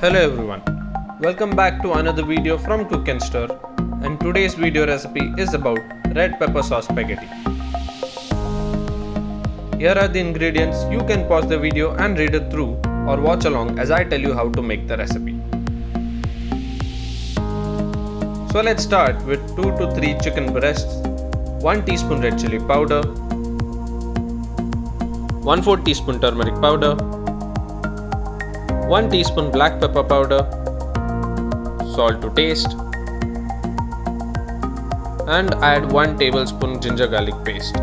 Hello everyone, welcome back to another video from Cook and Stir, and today's video recipe is about red pepper sauce spaghetti. Here are the ingredients. You can pause the video and read it through or watch along as I tell you how to make the recipe. So let's start with 2 to 3 chicken breasts, 1 teaspoon red chilli powder, 1/4 teaspoon turmeric powder, 1 teaspoon black pepper powder, salt to taste, and add 1 tablespoon ginger garlic paste.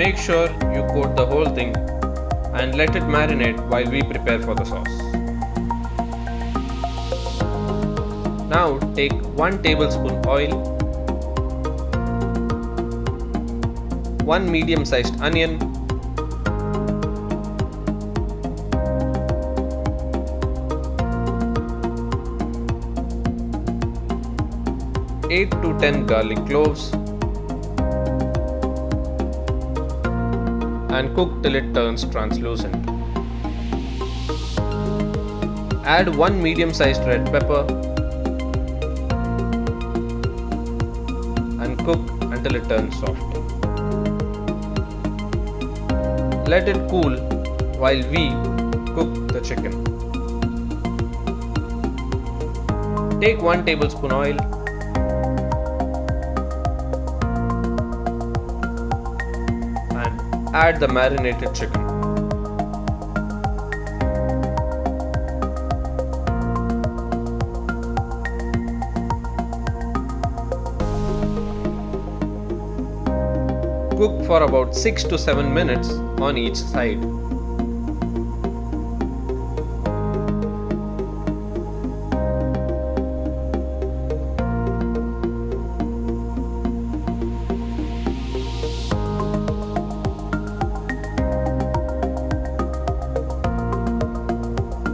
Make sure you coat the whole thing and let it marinate while we prepare for the sauce. Now take 1 tablespoon oil, 1 medium-sized onion, 8 to 10 garlic cloves, and cook till it turns translucent. Add 1 medium-sized red pepper and cook until it turns soft. Let it cool while we cook the chicken. Take 1 tablespoon oil and add the marinated chicken. Cook for about 6 to 7 minutes on each side.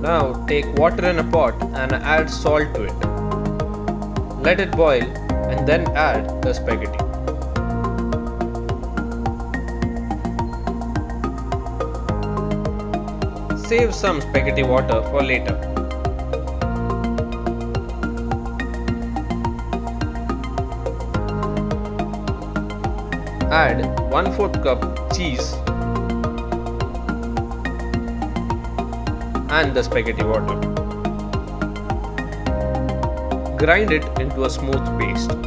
Now take water in a pot and add salt to it. Let it boil and then add the spaghetti. Save some spaghetti water for later. Add 1/4 cup cheese and the spaghetti water. Grind it into a smooth paste.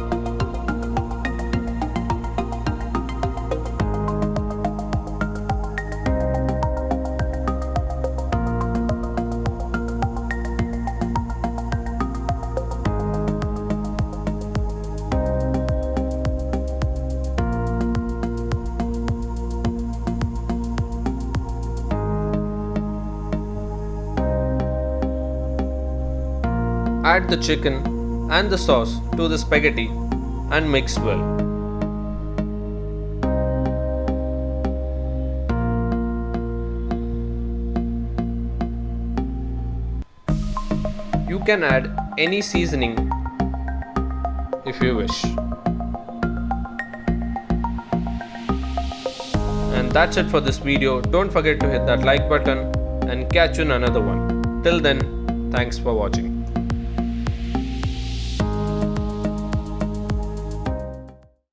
Add the chicken and the sauce to the spaghetti and mix well. You can add any seasoning if you wish. And that's it for this video. Don't forget to hit that like button and catch you in another one. Till then, thanks for watching.